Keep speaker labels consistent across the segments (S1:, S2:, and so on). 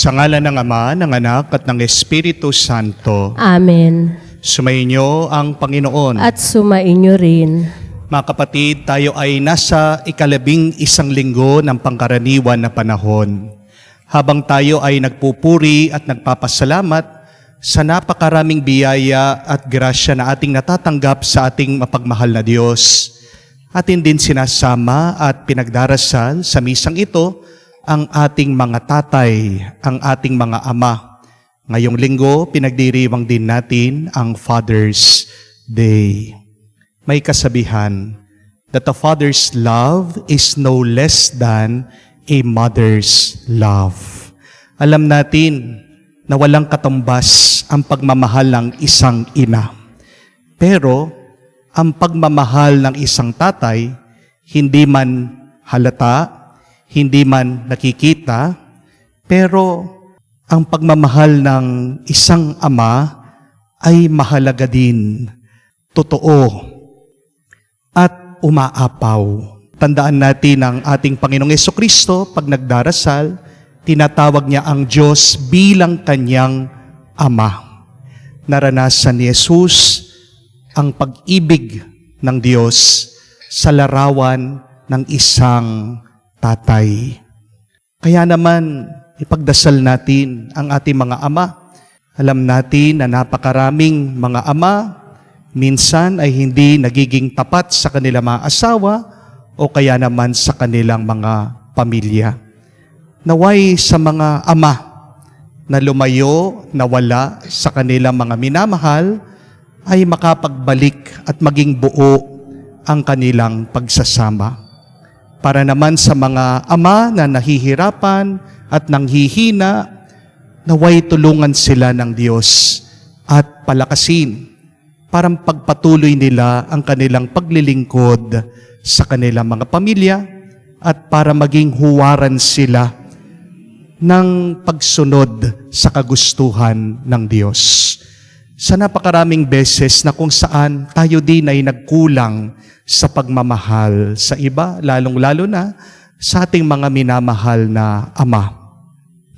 S1: Sa ngalan ng Ama, ng Anak, at ng Espiritu Santo.
S2: Amen.
S1: Sumainyo ang Panginoon.
S2: At sumainyo rin.
S1: Mga kapatid, tayo ay nasa ika-11 linggo ng pangkaraniwan na panahon. Habang tayo ay nagpupuri at nagpapasalamat sa napakaraming biyaya at grasya na ating natatanggap sa ating mapagmahal na Diyos. Atin din sinasama at pinagdarasal sa misang ito ang ating mga tatay, ang ating mga ama. Ngayong linggo, pinagdiriwang din natin ang Father's Day. May kasabihan that a father's love is no less than a mother's love. Alam natin na walang katumbas ang pagmamahal ng isang ina. Pero ang pagmamahal ng isang tatay, hindi man halata, hindi man nakikita, pero ang pagmamahal ng isang ama ay mahalaga din, totoo, at umaapaw. Tandaan natin ang ating Panginoong Jesucristo pag nagdarasal, tinatawag niya ang Diyos bilang kanyang Ama. Naranasan ni Jesus ang pag-ibig ng Diyos sa larawan ng isang tatay. Kaya naman, ipagdasal natin ang ating mga ama. Alam natin na napakaraming mga ama, minsan ay hindi nagiging tapat sa kanilang mga asawa o kaya naman sa kanilang mga pamilya. Naway sa mga ama na lumayo, nawala sa kanilang mga minamahal, ay makapagbalik at maging buo ang kanilang pagsasama. Para naman sa mga ama na nahihirapan at nanghihina, naway tulungan sila ng Diyos at palakasin para pagpatuloy nila ang kanilang paglilingkod sa kanilang mga pamilya at para maging huwaran sila ng pagsunod sa kagustuhan ng Diyos. Sa napakaraming beses na kung saan tayo din ay nagkulang sa pagmamahal sa iba, lalong-lalo na sa ating mga minamahal na ama.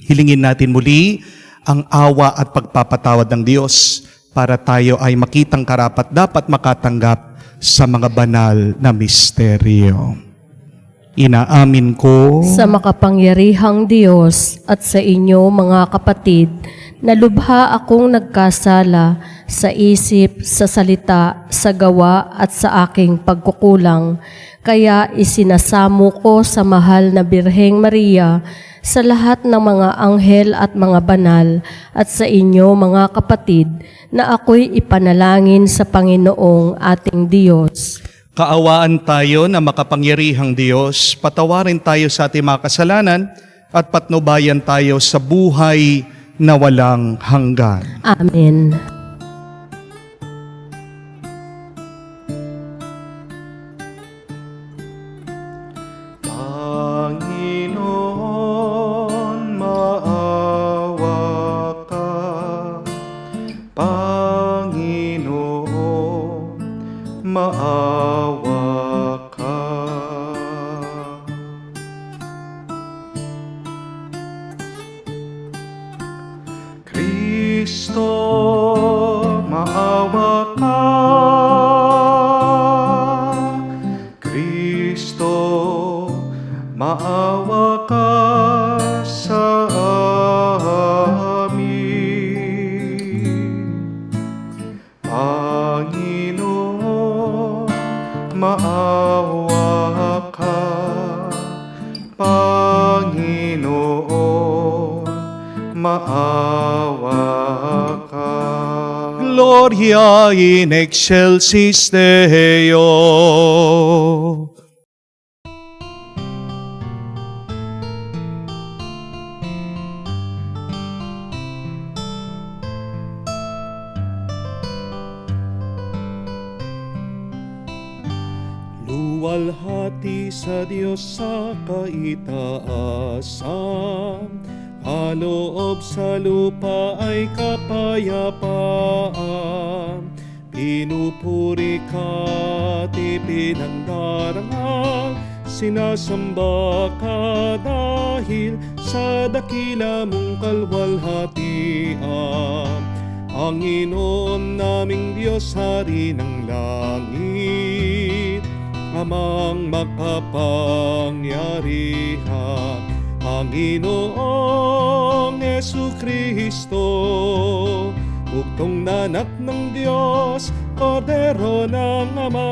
S1: Hilingin natin muli ang awa at pagpapatawad ng Diyos para tayo ay makitang karapat-dapat makatanggap sa mga banal na misteryo. Inaamin ko
S2: Sa makapangyarihang Diyos at sa inyo mga kapatid, na lubha akong nagkasala sa isip, sa salita, sa gawa at sa aking pagkukulang. Kaya isinasamo ko sa mahal na Birheng Maria, sa lahat ng mga anghel at mga banal, at sa inyo mga kapatid, na ako'y ipanalangin sa Panginoong ating Diyos.
S1: kaawaan tayo na makapangyarihang Diyos, patawarin tayo sa ating mga kasalanan at patnubayan tayo sa buhay na walang hanggan.
S2: Amen.
S1: Panginoon, maawa ka. Panginoon, maawa ka. Kristo, maawa ka. Kristo, maawa ka sa amin. Panginoon, maawa ka. Panginoon, maawa ka. Gloria in excelsis Deo. Luwalhati sa Diyos sa kaitaasan, kaloob sa lupa ay kapayapaan. Pinupuri ka at ipinandarangал, sinasamba ka dahil sa dakila mong kalwalhatian. Panginoon naming Diyos, Hari ng langit, Amang makapangyarihan, Panginoong Jesucristo, bugtong na anak ng Diyos, Kordero ng Ama.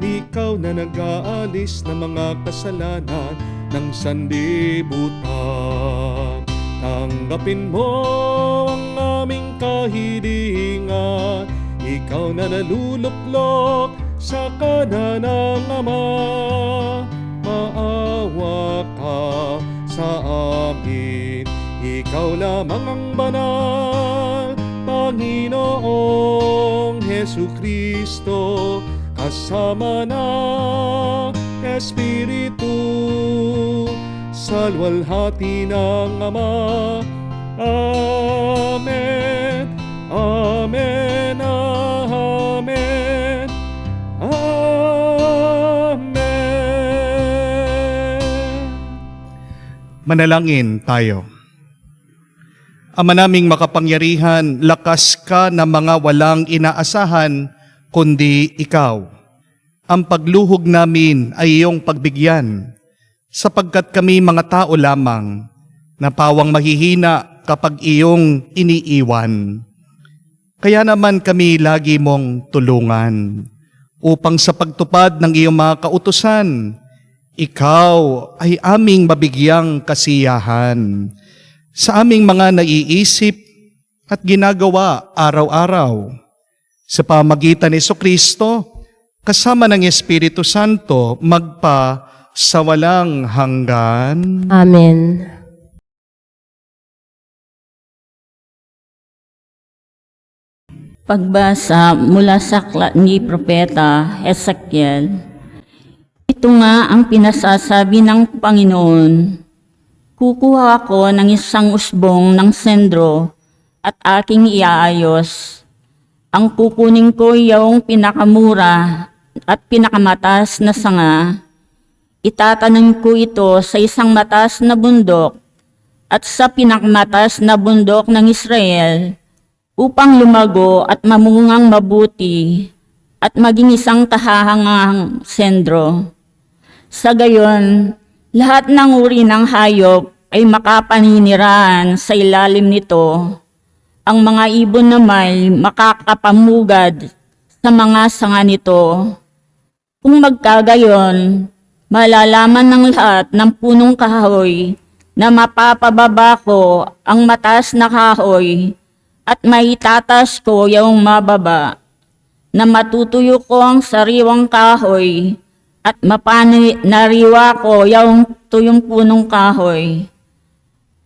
S1: Ikaw na nag-aalis ng mga kasalanan ng sanlibutan. Tanggapin mo ang aming kahilingan, ikaw na naluluklok sa kanan ng Ama. Maawa ka sa amin, ikaw lamang ang banal, Panginoong Jesucristo, kasama ng Espiritu, sa luwalhati ng Ama. Amen, Amen, Amen, Amen. Manalangin tayo. Ama naming makapangyarihan, lakas ka na mga walang inaasahan, kundi ikaw. Ang pagluhog namin ay iyong pagbigyan, sapagkat kami mga tao lamang, na pawang mahihina kapag iyong iniiwan. Kaya naman kami lagi mong tulungan, upang sa pagtupad ng iyong mga kautusan, ikaw ay aming mabigyang kasiyahan sa aming mga naiisip at ginagawa araw-araw. Sa pamagitan ni Jesucristo, kasama ng Espiritu Santo, magpa sa walang hanggan.
S2: Amen.
S3: Pagbasa mula sa aklat ni Propeta Ezekiel. Ito nga ang pinasasabi ng Panginoon. Kukuha ako ng isang usbong ng sendro at aking iaayos. Ang kukunin ko yung pinakamura at pinakamatas na sanga. Itatanim ko ito sa isang matas na bundok at sa pinakamatas na bundok ng Israel upang lumago at mamungang mabuti at maging isang kahahangang sendro. Sa gayon, lahat ng uri ng hayop ay makapaninirahan sa ilalim nito. Ang mga ibon naman makakapamugad sa mga sanga nito. Kung magkagayon, malalaman ng lahat ng punong kahoy na mapapababa ko ang mataas na kahoy at maitatas ko yung mababa, na matutuyo ko ang sariwang kahoy at mapanariwa ko yung tuyong punong kahoy.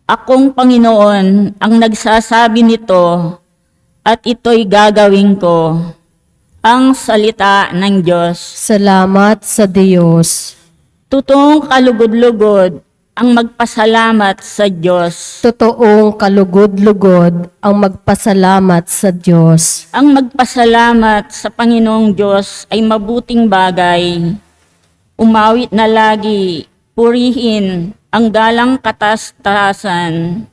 S3: Akong Panginoon ang nagsasabi nito at ito'y gagawin ko. Ang salita ng Diyos.
S2: Salamat sa Diyos.
S3: Totoong kalugod-lugod ang magpasalamat sa Diyos.
S2: Totoong kalugod-lugod ang magpasalamat sa Diyos.
S3: Ang magpasalamat sa Panginoong Diyos ay mabuting bagay. Umawit na lagi, purihin ang galang katastasan.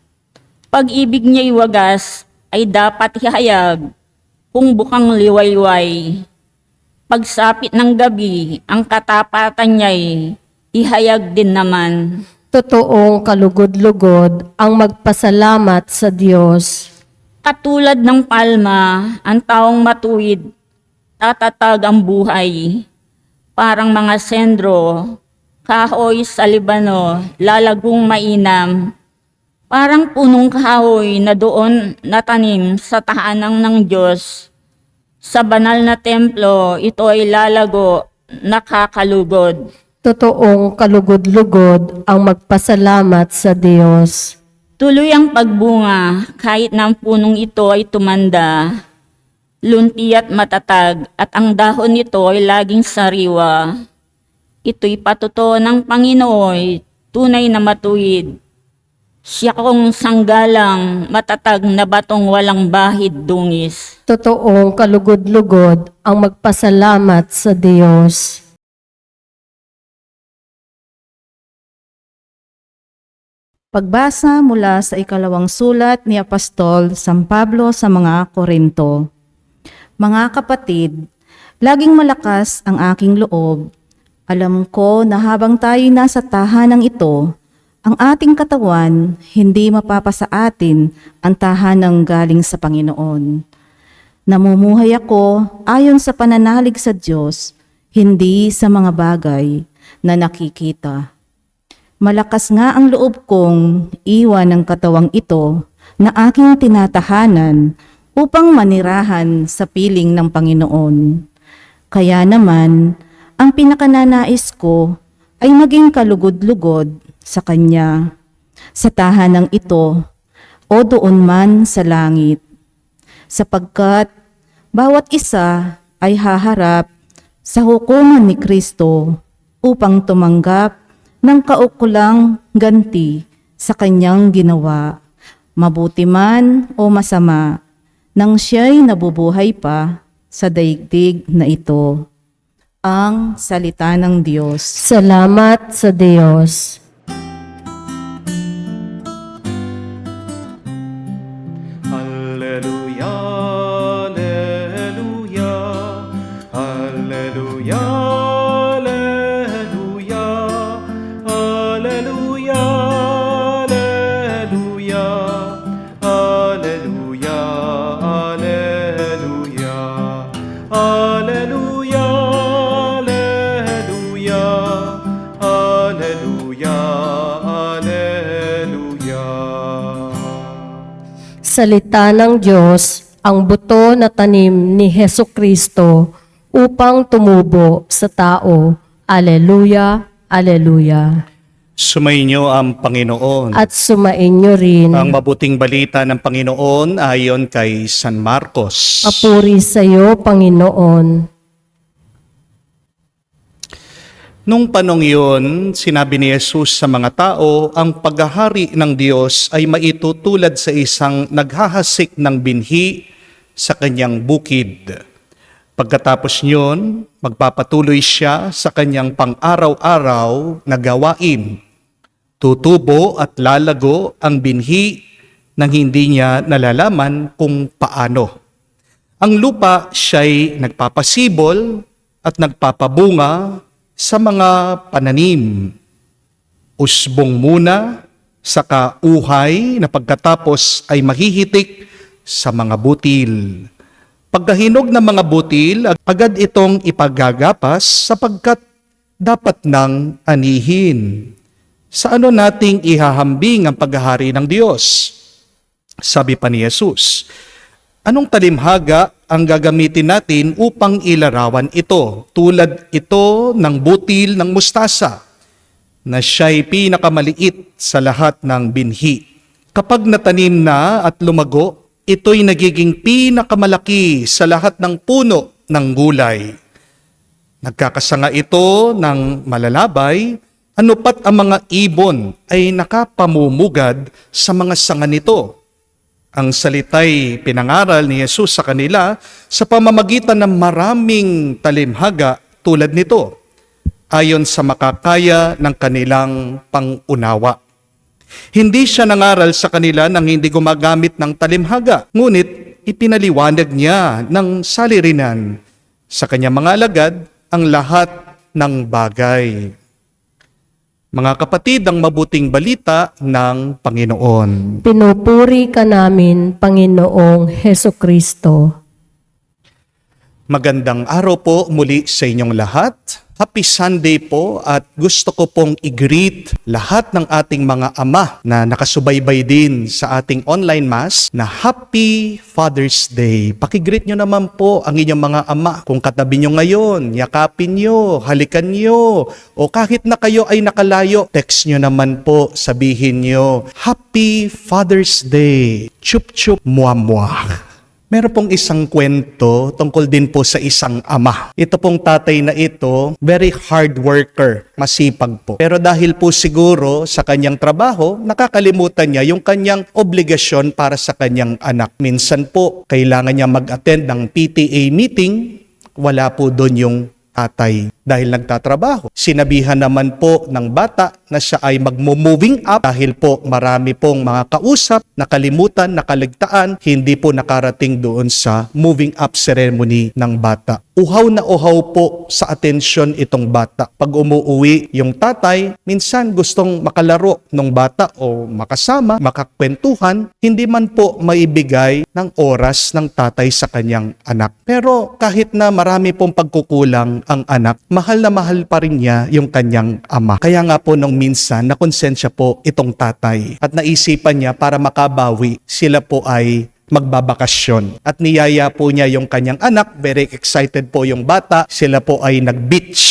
S3: Pag-ibig niya'y wagas ay dapat ihayag kung bukang liwayway. Pagsapit ng gabi, ang katapatan niya'y ihayag din naman.
S2: Totoong kalugod-lugod ang magpasalamat sa Diyos.
S3: Katulad ng palma, ang taong matuwid, tatatag ang buhay. Parang mga sendro, kahoy sa Libano, lalagong mainam. Parang punong kahoy na doon natanim sa tahanan ng Diyos. Sa banal na templo, ito ay lalago, nakakalugod.
S2: Totoong kalugod-lugod ang magpasalamat sa Diyos.
S3: Tuloy ang pagbunga kahit na ang punong ito ay tumanda. Lunti at matatag at ang dahon nito ay laging sariwa. Ito'y patuto ng Panginoon, tunay na matuwid. Siya kong sanggalang, matatag na batong walang bahid dungis.
S2: Totoong kalugod-lugod ang magpasalamat sa Diyos.
S4: Pagbasa mula sa ikalawang sulat ni Apostol San Pablo sa mga Korinto. Mga kapatid, laging malakas ang aking loob. Alam ko na habang tayo nasa tahanang ito, ang ating katawan hindi mapapasa atin ang tahanang galing sa Panginoon. Namumuhay ako ayon sa pananalig sa Diyos, hindi sa mga bagay na nakikita. Malakas nga ang loob kong iwan ang katawang ito na aking tinatahanan upang manirahan sa piling ng Panginoon. Kaya naman, ang pinakananais ko ay maging kalugod-lugod sa Kanya, sa tahanang ito o doon man sa langit. Sapagkat bawat isa ay haharap sa hukuman ni Kristo upang tumanggap ng kaukulang ganti sa kanyang ginawa, mabuti man o masama, nang siya'y nabubuhay pa sa daigdig na ito. Ang salita ng Diyos.
S2: Salamat sa Diyos.
S1: Alleluia, alleluia, alleluia, alleluia, alleluia, alleluia, alleluia, alleluia, alleluia, alleluia, alleluia.
S2: Salita ng Diyos, ang buto na tanim ni Hesus Kristo upang tumubo sa tao. Aleluya, aleluya.
S1: Sumainyo ang Panginoon.
S2: At sumainyo rin.
S1: Ang mabuting balita ng Panginoon ayon kay San Marcos.
S2: Papuri sa iyo, Panginoon.
S1: Nung panong yun, sinabi ni Jesus sa mga tao, ang paghahari ng Diyos ay maitutulad sa isang naghahasik ng binhi sa kanyang bukid. Pagkatapos yun, magpapatuloy siya sa kanyang pang-araw-araw na gawain. Tutubo at lalago ang binhi nang hindi niya nalalaman kung paano. Ang lupa siya'y nagpapasibol at nagpapabunga sa mga pananim. Usbong muna, saka uhay na pagkatapos ay mahihitik sa mga butil. Pagkahinog ng mga butil, agad itong ipagagapas sapagkat dapat nang anihin. Sa ano nating ihahambing ang paghahari ng Diyos? Sabi pa ni Jesus, anong talimhaga ang gagamitin natin upang ilarawan ito? Tulad ito ng butil ng mustasa na siya'y pinakamaliit sa lahat ng binhi. Kapag natanim na at lumago, ito'y nagiging pinakamalaki sa lahat ng puno ng gulay. Nagkakasanga ito ng malalabay, ano pat ang mga ibon ay nakapamumugad sa mga sanga nito. Ang salita'y pinangaral ni Jesus sa kanila sa pamamagitan ng maraming talimhaga tulad nito, ayon sa makakaya ng kanilang pangunawa. Hindi siya nangaral sa kanila nang hindi gumagamit ng talimhaga, ngunit ipinaliwanag niya ng salirinan sa kanyang mga alagad ang lahat ng bagay. Mga kapatid, ang mabuting balita ng Panginoon.
S2: Pinupuri ka namin, Panginoong Hesus Kristo.
S1: Magandang araw po muli sa inyong lahat. Happy Sunday po at gusto ko pong i-greet lahat ng ating mga ama na nakasubaybay din sa ating online mass na Happy Father's Day. Paki-greet nyo naman po ang inyong mga ama. Kung katabi nyo ngayon, yakapin nyo, halikan nyo, o kahit na kayo ay nakalayo, text nyo naman po, sabihin nyo, Happy Father's Day. Chup chup muah muah. Meron pong isang kwento tungkol din po sa isang ama. Ito pong tatay na ito, very hard worker, masipag po. Pero dahil po siguro sa kanyang trabaho, nakakalimutan niya yung kanyang obligasyon para sa kanyang anak. Minsan po, kailangan niya mag-attend ng PTA meeting, wala po doon yung tatay. dahil nagtatrabaho. Sinabihan naman po ng bata na siya ay magmo-moving up dahil po marami pong mga kausap, nakalimutan, nakaligtaan, hindi po nakarating doon sa moving up ceremony ng bata. Uhaw na uhaw po sa atensyon itong bata. Pag umuuwi yung tatay, minsan gustong makalaro ng bata o makasama, makakwentuhan, hindi man po maibigay ng oras ng tatay sa kanyang anak. Pero kahit na marami pong pagkukulang ang anak, mahal na mahal pa rin niya yung kanyang ama. Kaya nga po nung minsan, nakonsensya po itong tatay at naisipan niya para makabawi, sila po ay magbabakasyon. At niyaya po niya yung kanyang anak, very excited po yung bata, sila po ay nag-beach.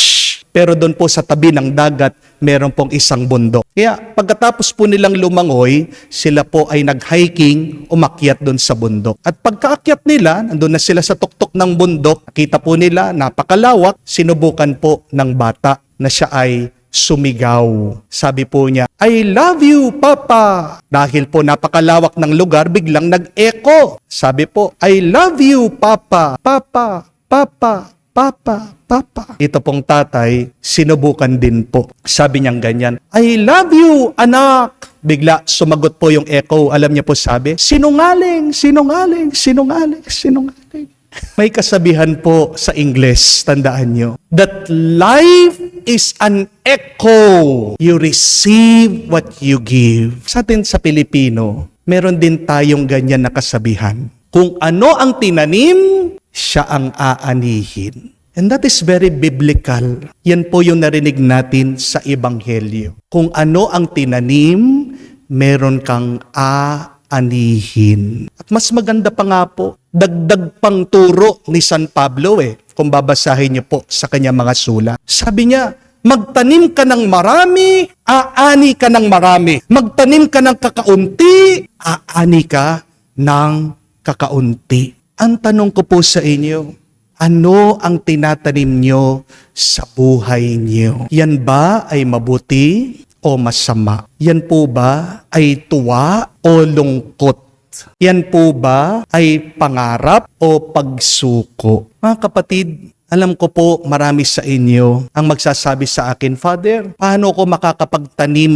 S1: Pero doon po sa tabi ng dagat, meron pong isang bundok. Kaya pagkatapos po nilang lumangoy, sila po ay nag-hiking, umakyat doon sa bundok. At pagkaakyat nila, nandun na sila sa tuktok ng bundok, nakita po nila, napakalawak, sinubukan po ng bata na siya ay sumigaw. Sabi po niya, I love you, Papa. Dahil po napakalawak ng lugar, biglang nag-echo. Sabi po, I love you, Papa. Papa, Papa, Papa, Papa. Ito pong tatay, sinubukan din po. Sabi niyang ganyan, I love you, anak. Bigla sumagot po yung echo. Alam niya po sabi, sinungaling, sinungaling, sinungaling, sinungaling. May kasabihan po sa Ingles, tandaan nyo, that life is an echo. You receive what you give. Sa atin sa Pilipino, meron din tayong ganyan na kasabihan. Kung ano ang tinanim, siya ang aanihin. And that is very biblical. Yan po yung narinig natin sa Ebanghelyo. Kung ano ang tinanim, meron kang aanihin. At mas maganda pa nga po, dagdag pang turo ni San Pablo kung babasahin niyo po sa kanyang mga sulat. Sabi niya, magtanim ka ng marami, aani ka ng marami. Magtanim ka ng kakaunti, aani ka ng kakaunti. Ang tanong ko po sa inyo, ano ang tinatanim nyo sa buhay nyo? Yan ba ay mabuti o masama? Yan po ba ay tuwa o lungkot? Yan po ba ay pangarap o pagsuko? Mga kapatid, alam ko po marami sa inyo ang magsasabi sa akin, Father, paano ko makakapagtanim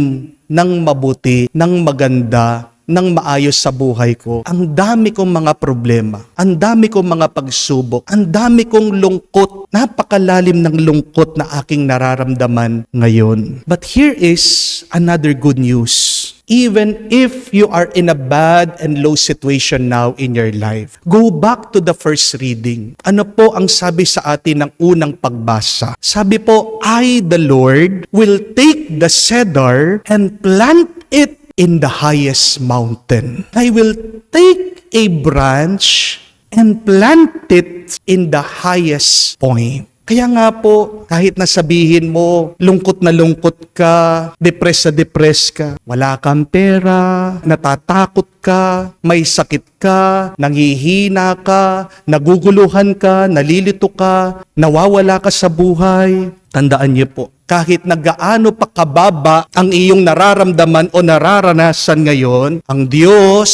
S1: ng mabuti, ng maganda, ng maayos sa buhay ko? Ang dami kong mga problema, ang dami kong mga pagsubok, ang dami kong lungkot, napakalalim ng lungkot na aking nararamdaman ngayon. But here is another good news. Even if you are in a bad and low situation now in your life, go back to the first reading. Ano po ang sabi sa atin ng unang pagbasa? Sabi po, I, the Lord, will take the cedar and plant it in the highest mountain. I will take a branch and plant it in the highest point. Kaya nga po, kahit nasabihin mo, lungkot na lungkot ka, depressed ka, wala kang pera, natatakot ka, may sakit ka, nanghihina ka, naguguluhan ka, nalilito ka, nawawala ka sa buhay, tandaan niyo po, kahit nagaano pa kababa ang iyong nararamdaman o nararanasan ngayon, ang Diyos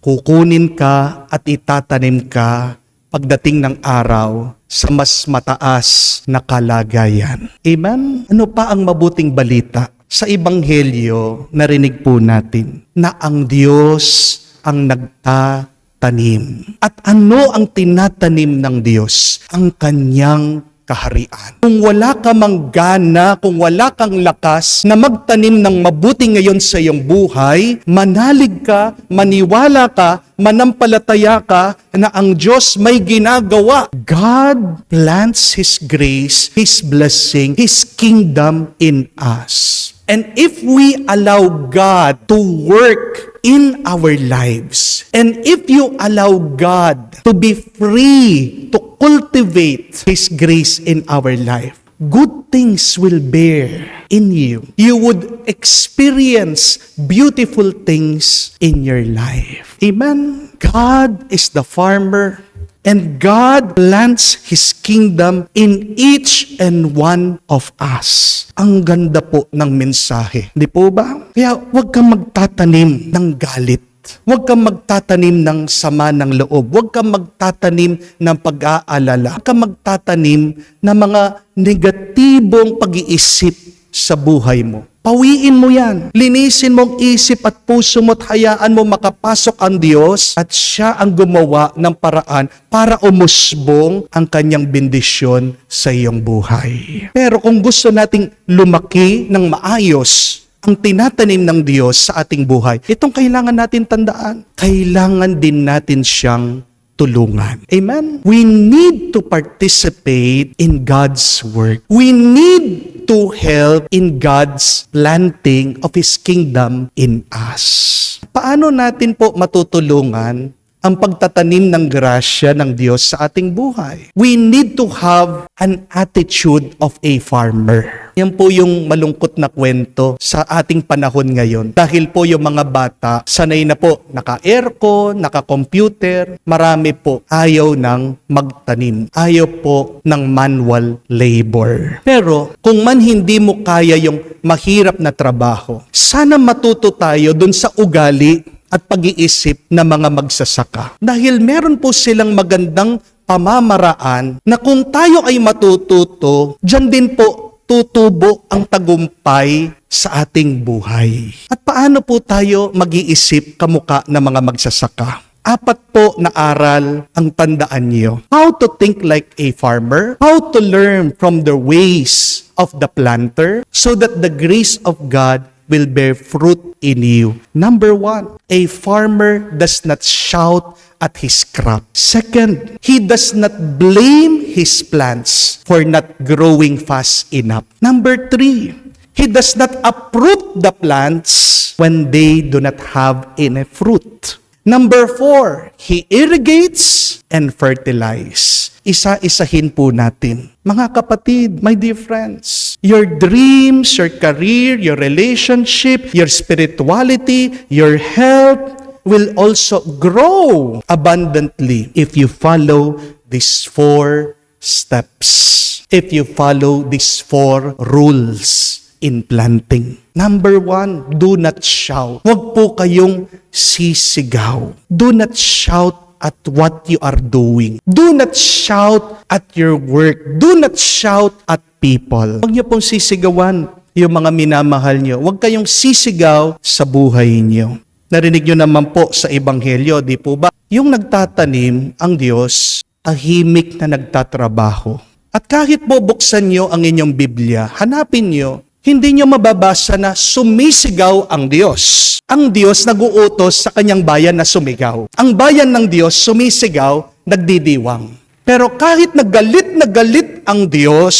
S1: kukunin ka at itatanim ka pagdating ng araw sa mas mataas na kalagayan. Amen? Ano pa ang mabuting balita? Sa Ebanghelyo, narinig po natin na ang Diyos ang nagtatanim. At ano ang tinatanim ng Diyos? Ang kanyang kaharian. Kung wala ka mang gana, kung wala kang lakas na magtanim ng mabuti ngayon sa iyong buhay, manalig ka, maniwala ka, manampalataya ka na ang Diyos may ginagawa. God plants His grace, His blessing, His kingdom in us. And if we allow God to work in our lives, and if you allow God to be free to cultivate His grace in our life, good things will bear in you. You would experience beautiful things in your life. Amen? God is the farmer, and God plants His kingdom in each and one of us. Ang ganda po ng mensahe. Di po ba? Kaya huwag kang magtatanim ng galit. Huwag kang magtatanim ng sama ng loob. Huwag kang magtatanim ng pag-aalala. Huwag kang magtatanim ng mga negatibong pag-iisip sa buhay mo. Pawiin mo yan. Linisin mong isip at puso mo at hayaan mo makapasok ang Diyos at siya ang gumawa ng paraan para umusbong ang kanyang bendisyon sa iyong buhay. Pero kung gusto nating lumaki ng maayos ang tinatanim ng Diyos sa ating buhay, itong kailangan natin tandaan. Kailangan din natin siyang tulungan. Amen? We need to participate in God's work. We need to help in God's planting of His kingdom in us. Paano natin po matutulungan ang pagtatanim ng grasya ng Diyos sa ating buhay? We need to have an attitude of a farmer. Yan po yung malungkot na kwento sa ating panahon ngayon. Dahil po yung mga bata, sanay na po naka-aircon, naka-computer, marami po ayaw ng magtanim. Ayaw po ng manual labor. Pero kung man hindi mo kaya yung mahirap na trabaho, sana matuto tayo dun sa ugali at pag-iisip ng mga magsasaka. Dahil meron po silang magandang pamamaraan na kung tayo ay matututo, dyan din po tutubo ang tagumpay sa ating buhay. At paano po tayo mag-iisip kamuka ng mga magsasaka? 4 po na aral ang tandaan niyo. How to think like a farmer, how to learn from the ways of the planter, so that the grace of God will bear fruit in you. Number 1, a farmer does not shout at his crop. Second, he does not blame his plants for not growing fast enough. Number 3, he does not uproot the plants when they do not have any fruit. Number 4, he irrigates and fertilizes. Isa-isahin po natin. Mga kapatid, my dear friends, your dreams, your career, your relationship, your spirituality, your health will also grow abundantly if you follow these 4 steps. If you follow these 4 rules in planting. Number 1, do not shout. Huwag po kayong sisigaw. Do not shout at what you are doing. Do not shout at your work. Do not shout at people. Huwag niyo pong sisigawan yung mga minamahal niyo. Huwag kayong sisigaw sa buhay niyo. Narinig niyo naman po sa Ebanghelyo, di po ba? Yung nagtatanim, ang Diyos, tahimik na nagtatrabaho. At kahit po buksan niyo ang inyong Biblia, hanapin niyo, hindi niyo mababasa na sumisigaw ang Diyos. Ang Diyos nag-uutos sa kanyang bayan na sumigaw. Ang bayan ng Diyos sumisigaw, nagdidiwang. Pero kahit na galit ang Diyos,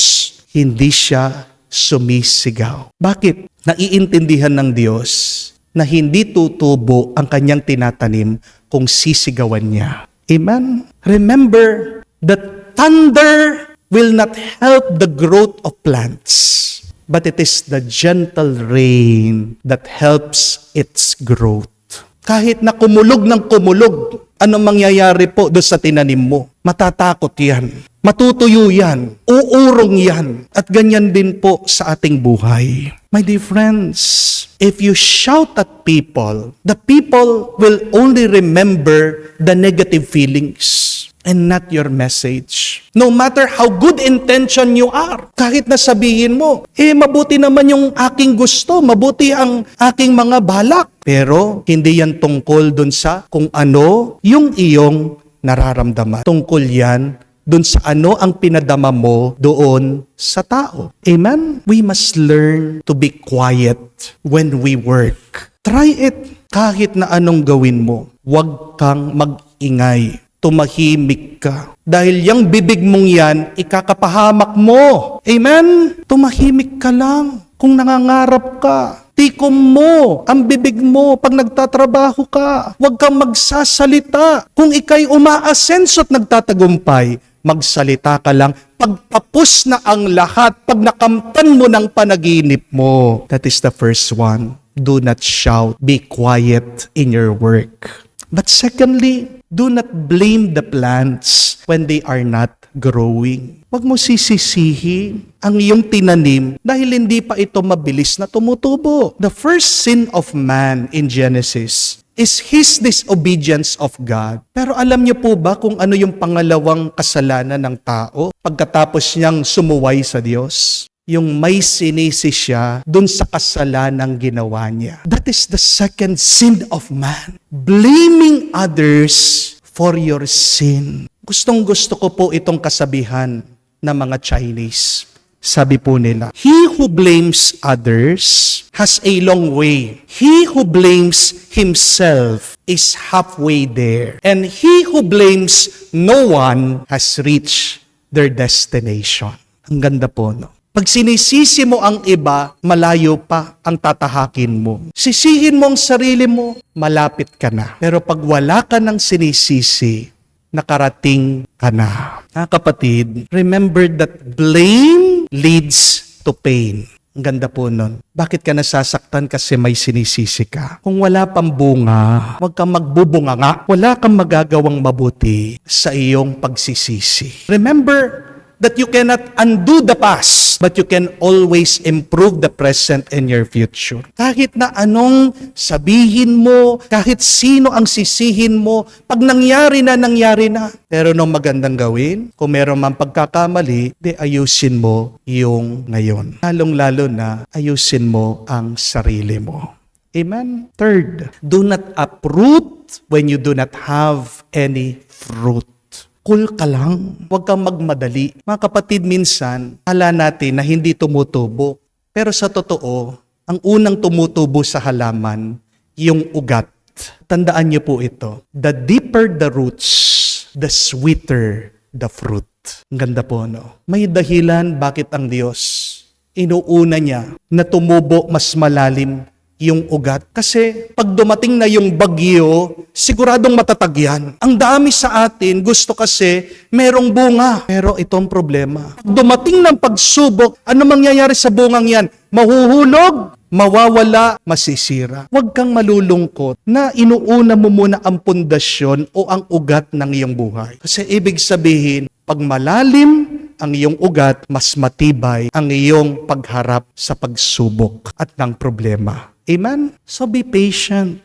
S1: hindi siya sumisigaw. Bakit? Naiintindihan ng Diyos na hindi tutubo ang kanyang tinatanim kung sisigawan niya. Amen? Remember that thunder will not help the growth of plants. But it is the gentle rain that helps its growth. Kahit na kumulog ng kumulog, anong mangyayari po doon sa tinanim mo? Matatakot yan. Matutuyo yan. Uurong yan. At ganyan din po sa ating buhay. My dear friends, if you shout at people, the people will only remember the negative feelings and not your message. No matter how good intention you are, kahit na sabihin mo, mabuti naman yung aking gusto, mabuti ang aking mga balak. Pero hindi yan tungkol dun sa kung ano yung iyong nararamdaman. Tungkol yan dun sa ano ang pinadama mo doon sa tao. Amen? We must learn to be quiet when we work. Try it. Kahit na anong gawin mo, huwag kang mag-ingay. Tumahimik ka. Dahil yung bibig mong yan, ikakapahamak mo. Amen? Tumahimik ka lang. Kung nangangarap ka, tikom mo ang bibig mo pag nagtatrabaho ka. Huwag kang magsasalita. Kung ikay umaasenso at nagtatagumpay, magsalita ka lang. Pagtapos na ang lahat, pag nakamtan mo ng panaginip mo. That is the first one. Do not shout. Be quiet in your work. But secondly, do not blame the plants when they are not growing. Huwag mo sisisihi ang iyong tinanim dahil hindi pa ito mabilis na tumutubo. The first sin of man in Genesis is his disobedience of God. Pero alam niyo po ba kung ano yung pangalawang kasalanan ng tao pagkatapos niyang sumuway sa Diyos? Yung may sinisi siya dun sa kasalanang ginawa niya. That is the second sin of man. Blaming others for your sin. Gustong-gusto ko po itong kasabihan ng mga Chinese. Sabi po nila, he who blames others has a long way. He who blames himself is halfway there. And he who blames no one has reached their destination. Ang ganda po, no? Pag sinisisi mo ang iba, malayo pa ang tatahakin mo. Sisihin mo ang sarili mo, malapit ka na. Pero pag wala ka ng sinisisi, nakarating ka na. Kapatid, remember that blame leads to pain. Ang ganda po nun. Bakit ka nasasaktan? Kasi may sinisisi ka. Kung wala pang bunga, huwag kang magbubunga nga. Wala kang magagawang mabuti sa iyong pagsisisi. Remember that you cannot undo the past, but you can always improve the present and your future. Kahit na anong sabihin mo, kahit sino ang sisihin mo, pag nangyari na. Pero nung magandang gawin, kung meron man pagkakamali, di ayusin mo yung ngayon. Lalong-lalo na ayusin mo ang sarili mo. Amen? Third, do not uproot when you do not have any fruit. Cool ka lang. Huwag kang magmadali. Mga kapatid, minsan, akala natin na hindi tumutubo. Pero sa totoo, ang unang tumutubo sa halaman, yung ugat. Tandaan niyo po ito. The deeper the roots, the sweeter the fruit. Ang ganda po, no? May dahilan bakit ang Diyos inuuna niya na tumubo mas malalim yung ugat. Kasi pag dumating na yung bagyo, siguradong matatag yan. Ang dami sa atin, gusto kasi merong bunga. Pero itong problema. Pag dumating ng pagsubok, ano mangyayari sa bungang yan? Mahuhulog, mawawala, masisira. Huwag kang malulungkot na inuuna mo muna ang pundasyon o ang ugat ng iyong buhay. Kasi ibig sabihin, pag malalim ang iyong ugat, mas matibay ang iyong pagharap sa pagsubok at ng problema. Amen? So be patient.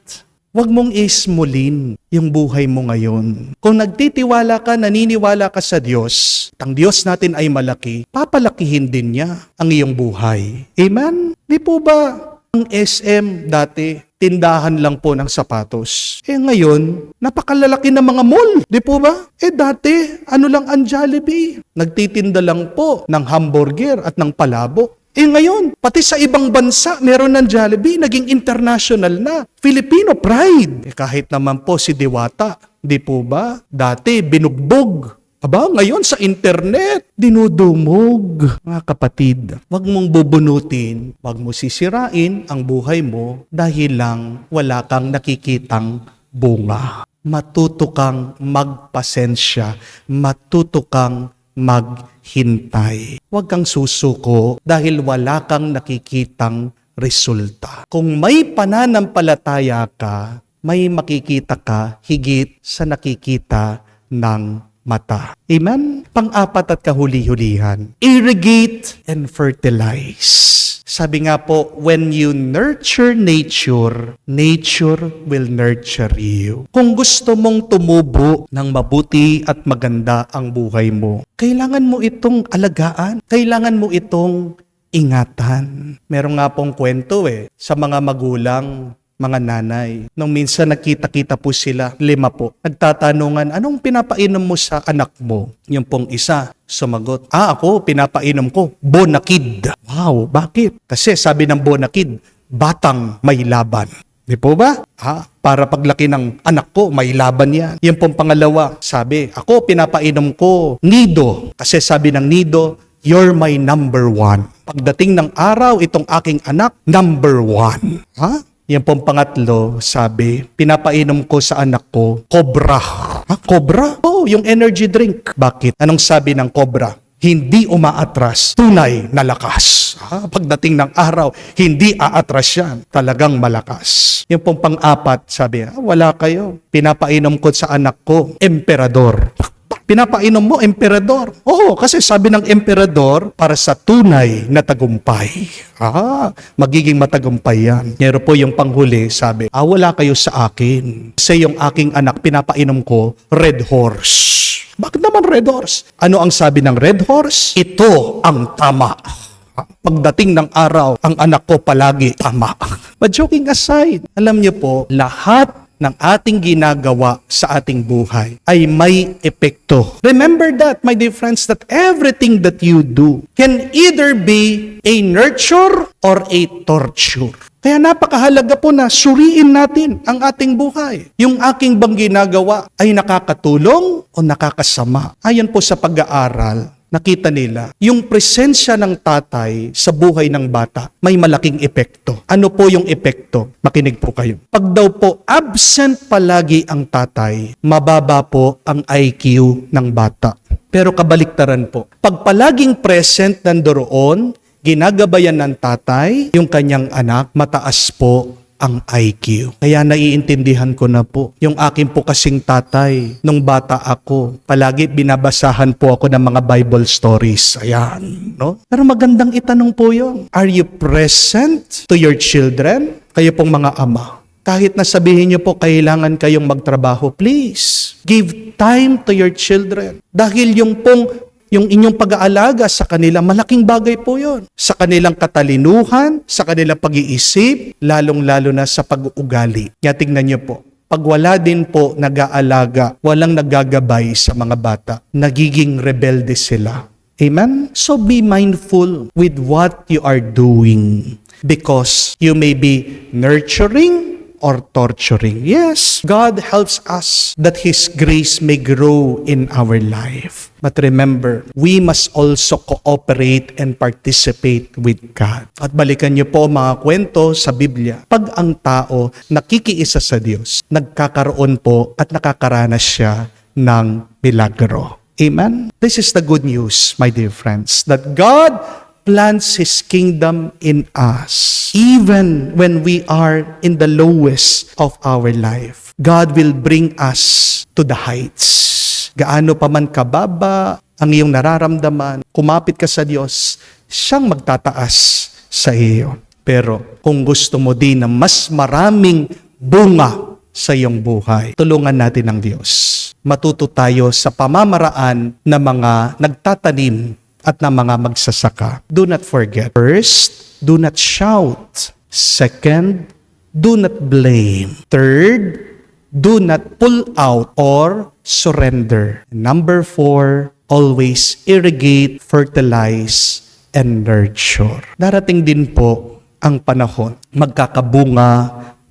S1: Huwag mong ismulin yung buhay mo ngayon. Kung nagtitiwala ka, naniniwala ka sa Diyos, ang Diyos natin ay malaki, papalakihin din niya ang iyong buhay. Amen? Di po ba ang SM dati, tindahan lang po ng sapatos? Ngayon, napakalalaki ng mga mall. Di po ba? Dati, ano lang ang Jollibee? Nagtitinda lang po ng hamburger at ng palabok. Ngayon, pati sa ibang bansa, meron ng Jollibee, naging international na. Filipino pride. Kahit naman po si Diwata, di po ba? Dati, binugbog. Ngayon sa internet, dinudumog. Mga kapatid, wag mong bubunutin, wag mo sisirain ang buhay mo dahil lang wala kang nakikitang bunga. Matuto kang magpasensya, matuto kang maghintay. Huwag kang susuko dahil wala kang nakikitang resulta. Kung may pananampalataya ka, may makikita ka higit sa nakikita ng mata. Amen? Pang-apat at kahuli-hulihan. Irrigate and fertilize. Sabi nga po, when you nurture nature, nature will nurture you. Kung gusto mong tumubo ng mabuti at maganda ang buhay mo, kailangan mo itong alagaan. Kailangan mo itong ingatan. Meron nga pong kwento sa mga magulang, mga nanay. Nung minsan nakita-kita po sila, 5 po. Nagtatanungan, anong pinapainom mo sa anak mo? Yung pong isa, sumagot, ako, pinapainom ko, Bonakid. Wow, bakit? Kasi sabi ng Bonakid, batang may laban. Di po ba? Para paglaki ng anak ko, may laban yan. Yung pong pangalawa, sabi, ako, pinapainom ko, Nido. Kasi sabi ng Nido, you're my number 1. Pagdating ng araw, itong aking anak, number 1. Yan pong pangatlo, sabi, pinapainom ko sa anak ko, Cobra. Cobra? Yung energy drink. Bakit? Anong sabi ng Cobra? Hindi umaatras, tunay na lakas. Pagdating ng araw, hindi aatras yan. Talagang malakas. Yung pong pang-apat, sabi, wala kayo. Pinapainom ko sa anak ko, Emperador. Pinapainom mo, emperador. Oo, kasi sabi ng emperador, para sa tunay na tagumpay. Magiging matagumpay yan. Pero po yung panghuli, sabi, wala kayo sa akin. Kasi yung aking anak, pinapainom ko, Red Horse. Bakit naman Red Horse? Ano ang sabi ng Red Horse? Ito ang tama. Pagdating ng araw, ang anak ko palagi tama. But joking aside, alam niyo po, lahat ng ating ginagawa sa ating buhay ay may epekto. Remember that, my dear friends, that everything that you do can either be a nurture or a torture. Kaya napakahalaga po na suriin natin ang ating buhay. Yung aking bang ginagawa ay nakakatulong o nakakasama? Ayon po sa pag-aaral, nakita nila, yung presensya ng tatay sa buhay ng bata may malaking epekto. Ano po yung epekto? Makinig po kayo. Pag daw po absent palagi ang tatay, mababa po ang IQ ng bata. Pero kabaliktaran po, pag palaging present nandoon, ginagabayan ng tatay, yung kanyang anak, mataas po ang IQ. Kaya naiintindihan ko na po. Yung akin po kasing tatay, nung bata ako, palagi binabasahan po ako ng mga Bible stories. Ayan, no? Pero magandang itanong po yun. Are you present to your children? Kayo pong mga ama. Kahit na sabihin niyo po, kailangan kayong magtrabaho, please, give time to your children. Dahil yung inyong pag-aalaga sa kanila, malaking bagay po yon. Sa kanilang katalinuhan, sa kanilang pag-iisip, lalong-lalo na sa pag-uugali. Kaya tingnan niyo po, pag wala din po nag-aalaga, walang nagagabay sa mga bata, nagiging rebelde sila. Amen? So be mindful with what you are doing because you may be nurturing or torturing. Yes, God helps us that His grace may grow in our life. But remember, we must also cooperate and participate with God. At balikan niyo po mga kwento sa Biblia. Pag ang tao nakikiisa sa Diyos, nagkakaroon po at nakakaranas siya ng milagro. Amen? This is the good news, my dear friends, that God plants His kingdom in us. Even when we are in the lowest of our life, God will bring us to the heights. Gaano pa man kababa ang iyong nararamdaman, kumapit ka sa Diyos, siyang magtataas sa iyo. Pero kung gusto mo din na mas maraming bunga sa iyong buhay, tulungan natin ang Diyos. Matuto tayo sa pamamaraan ng mga nagtatanim at ng mga magsasaka. Do not forget. First, do not shout. Second, do not blame. Third, do not pull out or surrender. Number 4, always irrigate, fertilize, and nurture. Darating din po ang panahon, magkakabunga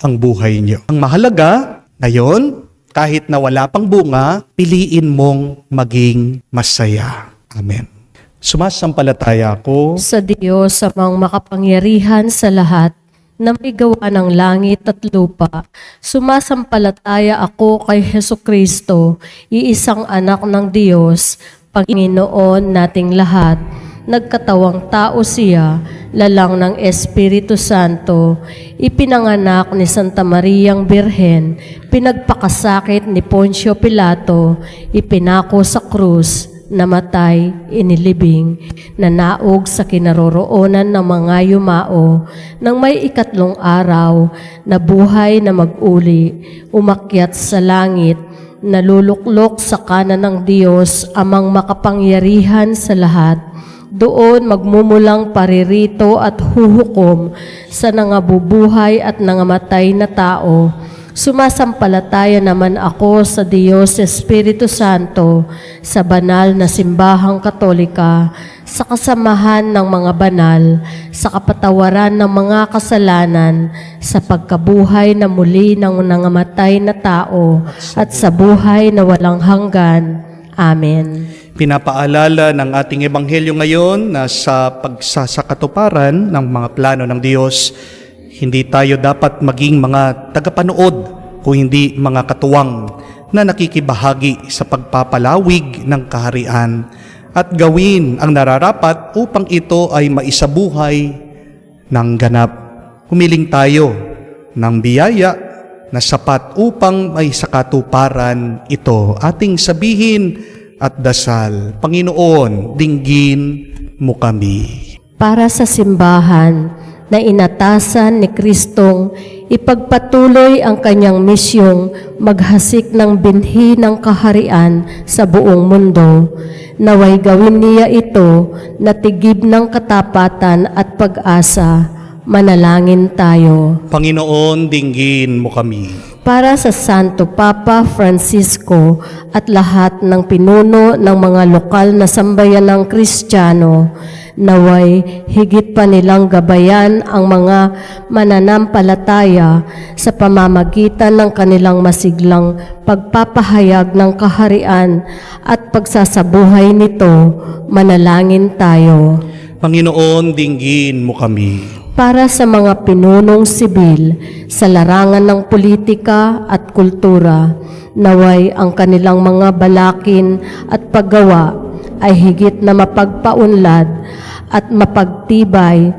S1: ang buhay niyo. Ang mahalaga, ngayon, kahit na wala pang bunga, piliin mong maging masaya. Amen. Sumasampalataya ako
S2: Sa Diyos amang makapangyarihan sa lahat, na may gawa ng langit at lupa. Sumasampalataya ako kay Hesukristo, iisang anak ng Diyos, Panginoon nating lahat. Nagkatawang tao siya, lalang ng Espiritu Santo, ipinanganak ni Santa Mariang Birhen, pinagpakasakit ni Poncio Pilato, ipinako sa krus, namatay, inilibing, nanaog sa kinaroroonan ng mga yumao, nang may 3 araw, nabuhay na mag-uli, umakyat sa langit, naluluklok sa kanan ng Diyos, amang makapangyarihan sa lahat. Doon magmumulang paririto at huhukom sa nangabubuhay at nangamatay na tao. Sumasampalataya naman ako sa Diyos Espiritu Santo, sa banal na simbahang Katolika, sa kasamahan ng mga banal, sa kapatawaran ng mga kasalanan, sa pagkabuhay na muli ng nangamatay na tao, at sa buhay na walang hanggan. Amen.
S1: Pinapaalala ng ating ebanghelyo ngayon na sa pagsasakatuparan ng mga plano ng Diyos, hindi tayo dapat maging mga tagapanood o hindi mga katuwang na nakikibahagi sa pagpapalawig ng kaharian at gawin ang nararapat upang ito ay maisabuhay ng ganap. Humiling tayo ng biyaya na sapat upang may sakatuparan ito. Ating sabihin at dasal. Panginoon, dinggin mo kami.
S2: Para sa simbahan na inatasan ni Kristong ipagpatuloy ang kanyang misyong maghasik ng binhi ng kaharian sa buong mundo, naway gawin niya ito na tigib ng katapatan at pag-asa. Manalangin tayo.
S1: Panginoon, dinggin mo kami.
S2: Para sa Santo Papa Francisco at lahat ng pinuno ng mga lokal na sambayanang Kristiyano, naway higit pa nilang gabayan ang mga mananampalataya sa pamamagitan ng kanilang masiglang pagpapahayag ng kaharian at pagsasabuhay nito. Manalangin tayo.
S1: Panginoon, dinggin mo kami.
S2: Para sa mga pinunong sibil sa larangan ng politika at kultura, naway ang kanilang mga balakin at paggawa ay higit na mapagpaunlad at mapagtibay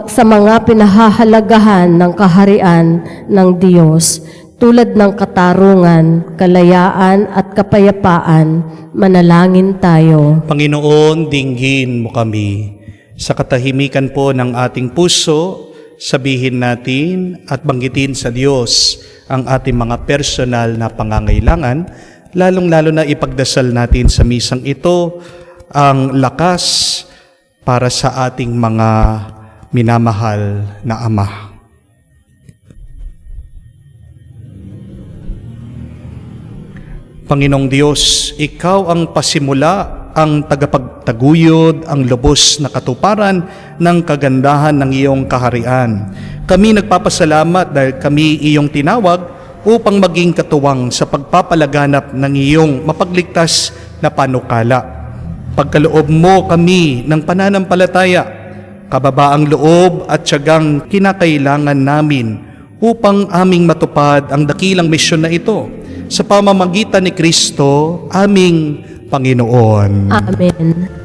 S2: sa mga pinahahalagahan ng kaharian ng Diyos, tulad ng katarungan, kalayaan at kapayapaan. Manalangin tayo.
S1: Panginoon, dinggin mo kami. Sa katahimikan po ng ating puso, sabihin natin at banggitin sa Diyos ang ating mga personal na pangangailangan, lalong-lalo na ipagdasal natin sa misang ito ang lakas para sa ating mga minamahal na Ama. Panginoong Diyos, Ikaw ang pasimula, ang tagapagtaguyod, ang lubos na katuparan ng kagandahan ng iyong kaharian. Kami nagpapasalamat dahil kami iyong tinawag upang maging katuwang sa pagpapalaganap ng iyong mapagligtas na panukala. Pagkaloob mo kami ng pananampalataya, kababaang loob at tiyagang kinakailangan namin upang aming matupad ang dakilang misyon na ito sa pamamagitan ni Kristo, aming Panginoon.
S2: Amen.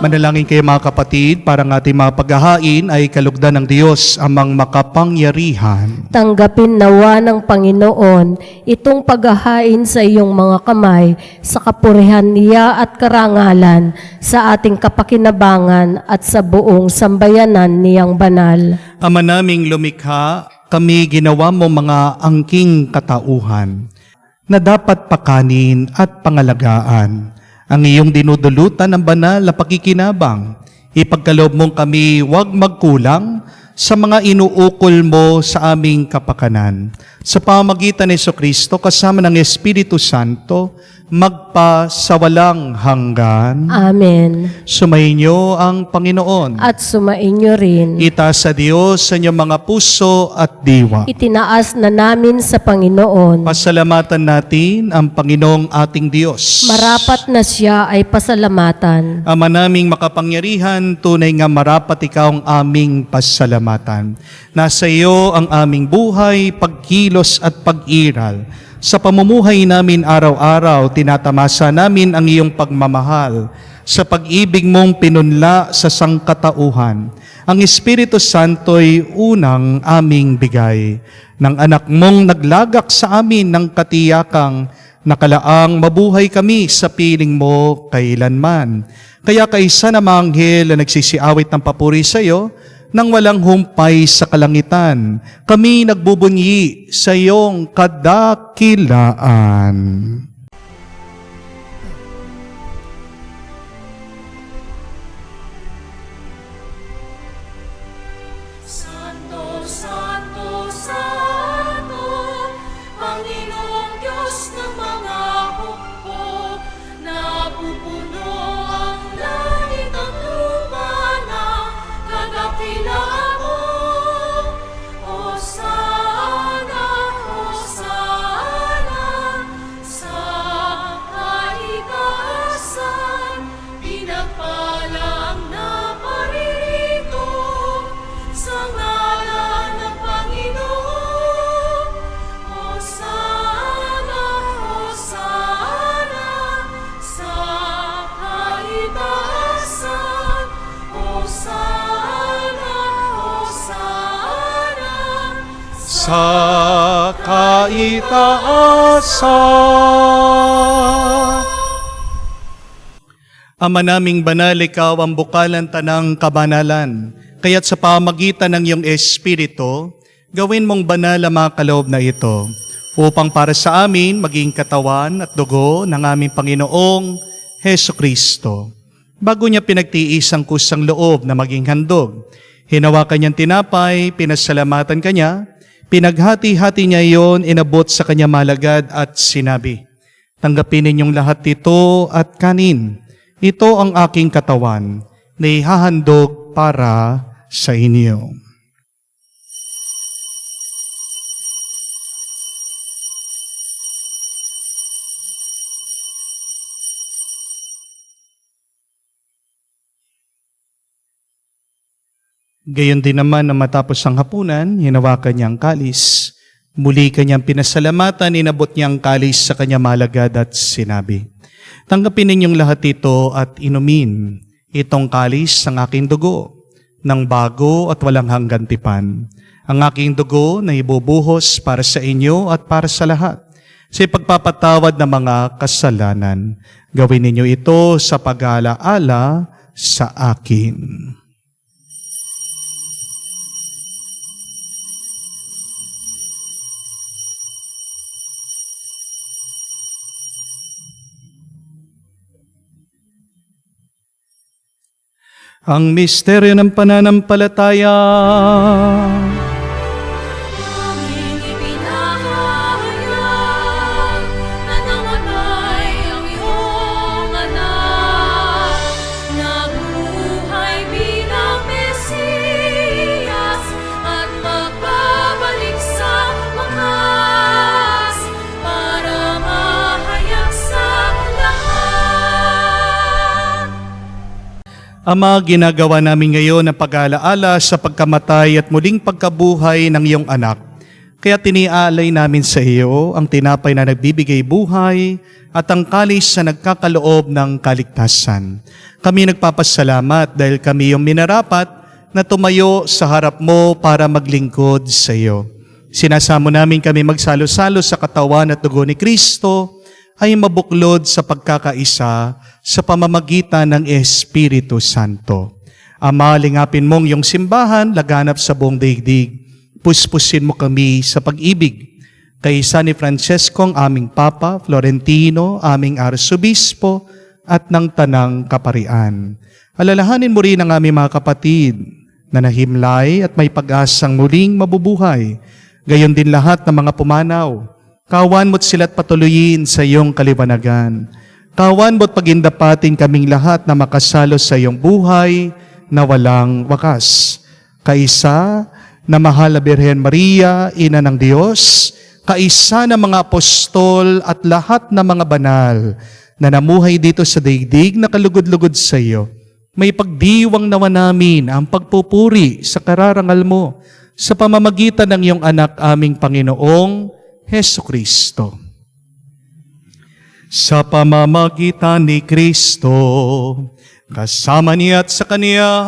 S1: Manalangin kayo mga kapatid, para ng ating mga paghahain ay kalugdan ng Diyos amang makapangyarihan.
S2: Tanggapin nawa ng Panginoon itong paghahain sa iyong mga kamay sa kapurihan niya at karangalan sa ating kapakinabangan at sa buong sambayanan niyang banal.
S1: Ama naming lumikha, kami ginawa mo mga angking katauhan na dapat pakanin at pangalagaan. Ang iyong dinudulutan ng banal na pakikinabang, ipagkaloob mong kami huwag magkulang sa mga inuukol mo sa aming kapakanan. Sa pamamagitan ni Jesucristo kasama ng Espiritu Santo, magpasawalang hanggan.
S2: Amen.
S1: Sumainyo ang Panginoon.
S2: At sumainyo rin.
S1: Itaas sa Diyos sa inyong mga puso at diwa.
S2: Itinaas na namin sa Panginoon.
S1: Pasalamatan natin ang Panginoong ating Diyos.
S2: Marapat na siya ay pasalamatan.
S1: Ama naming makapangyarihan, tunay nga marapat ikaw ang aming pasalamatan. Nasa iyo ang aming buhay, pagkilos at pag-iral. Sa pamumuhay namin araw-araw, tinatamasa namin ang iyong pagmamahal. Sa pag-ibig mong pinunla sa sangkatauhan, ang Espiritu Santo'y unang aming bigay. Ng anak mong naglagak sa amin ng katiyakang nakalaang mabuhay kami sa piling mo kailanman. Kaya kaisa na mga anghel na nagsisiawit ng papuri sa iyo, nang walang humpay sa kalangitan, kami nagbubunyi sa iyong kadakilaan.
S5: Santo, Santo, Santo, Panginoong Diyos ng mga hukbo, napupuno ang langit at lupa ng kadakilaan mo. Hosana, Hosana, sa kaitaasan, pinagpala ang naparirito sa ngalan ng Panginoon. Hosana, Hosana, sa kaitaasan. Hosana, Hosana,
S1: Sa kaitaasan. Ama naming banal, ikaw ang bukalan tanang kabanalan. Kaya't sa pamagitan ng iyong Espiritu, gawin mong banal ang mga kaloob na ito, upang para sa amin maging katawan at dugo ng aming Panginoong Heso Kristo. Bago niya pinagtiis ang kusang loob na maging handog, hinawakan niyang tinapay, pinasalamatan kanya, pinaghati-hati niya iyon, inabot sa kanya malagad at sinabi, "Tanggapin ninyong lahat ito at kanin. Ito ang aking katawan na ihahandog para sa inyo." Gayon din naman na matapos ang hapunan, hinawakan niya ang kalis. Muli kanyang pinasalamatan, inabot niya ang kalis sa kanya malagad at sinabi, "Tanggapin ninyong lahat ito at inumin. Itong kalis ng aking dugo, ng bago at walang hanggan tipan. Ang aking dugo na ibubuhos para sa inyo at para sa lahat, sa pagpapatawad ng mga kasalanan. Gawin ninyo ito sa pag-aalaala sa akin." Ang misteryo ng pananampalataya.
S5: aming ipinahayag na namatay ang iyong anak, nabuhay bilang Mesiyas at magbabalik sa wakas para mahayag sa lahat.
S1: Ama, ginagawa namin ngayon ang pag-aalaala sa pagkamatay at muling pagkabuhay ng iyong anak. Kaya tiniaalay namin sa iyo ang tinapay na nagbibigay buhay at ang kalis na nagkakaloob ng kaligtasan. Kami nagpapasalamat dahil kami yung minarapat na tumayo sa harap mo para maglingkod sa iyo. Sinasamo namin kami magsalo-salo sa katawan at dugo ni Kristo ay mabuklod sa pagkakaisa sa pamamagitan ng Espiritu Santo. Ama, lingapin mong iyong simbahan, laganap sa buong daigdig. Puspusin mo kami sa pag-ibig. Kaisa ni Francesco, ang aming Papa, Florentino, aming Arsobispo, at ng Tanang Kaparian. Alalahanin mo rin ang aming mga kapatid na nahimlay at may pag-asang muling mabubuhay. Gayon din lahat ng mga pumanaw Kawan mo't sila't patuloyin sa iyong kaliwanagan. Kawan mo't pagindapatin kaming lahat na makasalo sa iyong buhay na walang wakas. Kaisa na mahal na Birhen Maria, Ina ng Diyos, kaisa ng mga apostol at lahat ng mga banal na namuhay dito sa daigdig na kalugod-lugod sa iyo, may pagdiwang nawa namin ang pagpupuri sa kararangal mo sa pamamagitan ng iyong anak aming Panginoong Heso Kristo. Sa pamamagitan ni Kristo, kasama niya at sa Kaniya,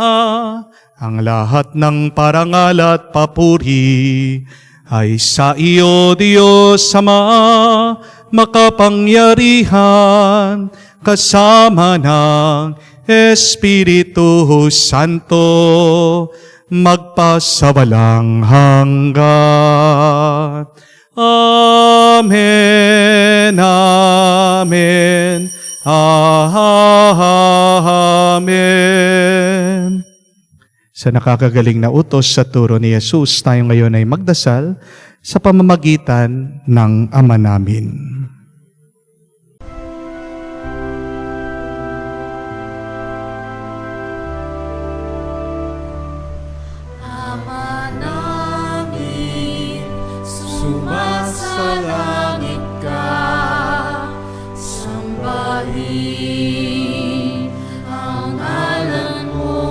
S1: ang lahat ng parangal at papuri ay sa iyo, Diyos Ama, makapangyarihan, kasama ng Espiritu Santo, magpasawalang hanggan. Amen, amen, amen. Sa nakakagaling na utos sa turo ni Jesus, tayo ngayon ay magdasal sa pamamagitan ng Ama namin.
S5: Ama namin, sumasalangit ka, sambahin ang ngalan mo,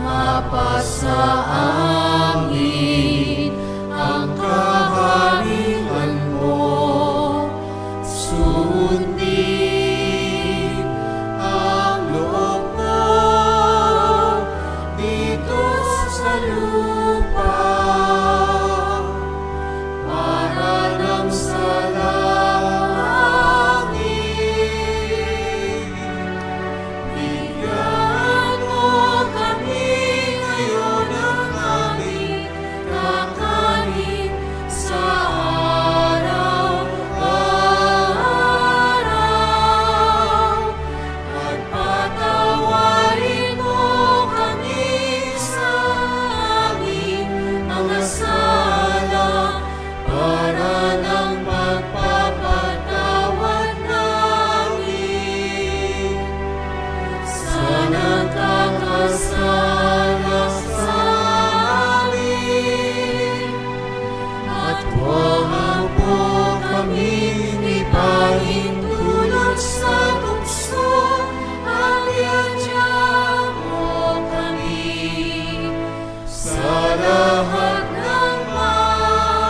S5: mapasa amin ang kaharian mo, sundin ang loob mo dito sa lupa para nang sa langit. Bigyan mo kami ngayon ng aming kakanin sa araw-araw. At patawarin mo kami sa aming mga sala para nang magpapatawad namin sa nagkakasala sa amin. At huwag mo kaming ipahintulot sa tukso, at iadya mo kami sa lahat ng masama.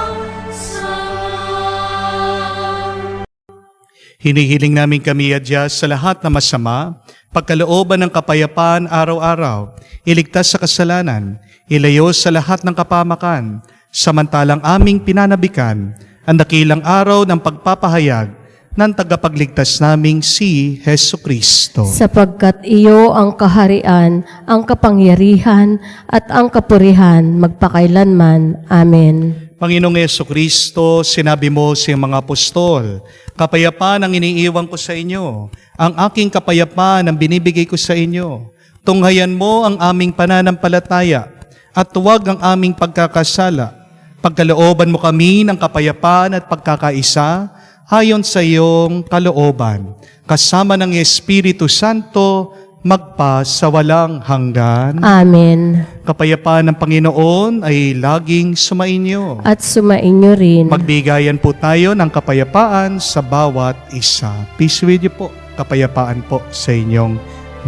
S1: Hinihiling namin kami adya sa lahat na masama, pagkalooban ng kapayapaan araw-araw, iligtas sa kasalanan, ilayo sa lahat ng kapamakan, samantalang aming pinanabikan ang dakilang araw ng pagpapahayag ng tagapagligtas naming si Heso Kristo.
S2: Sapagkat iyo ang kaharian, ang kapangyarihan, at ang kapurihan magpakailanman. Amen.
S1: Panginoong Heso Kristo, sinabi mo sa mga apostol, kapayapaan ang iniiwan ko sa inyo, ang aking kapayapaan ang binibigay ko sa inyo. Tunghayan mo ang aming pananampalataya at huwag ang aming pagkakasala. Pagkalooban mo kami ng kapayapaan at pagkakaisa ayon sa iyong kalooban, kasama ng Espiritu Santo, magpa sa walang hanggan.
S2: Amen.
S1: Kapayapaan ng Panginoon ay laging sumainyo.
S2: At sumainyo rin.
S1: Magbigayan po tayo ng kapayapaan sa bawat isa. Peace with you po. Kapayapaan po sa inyong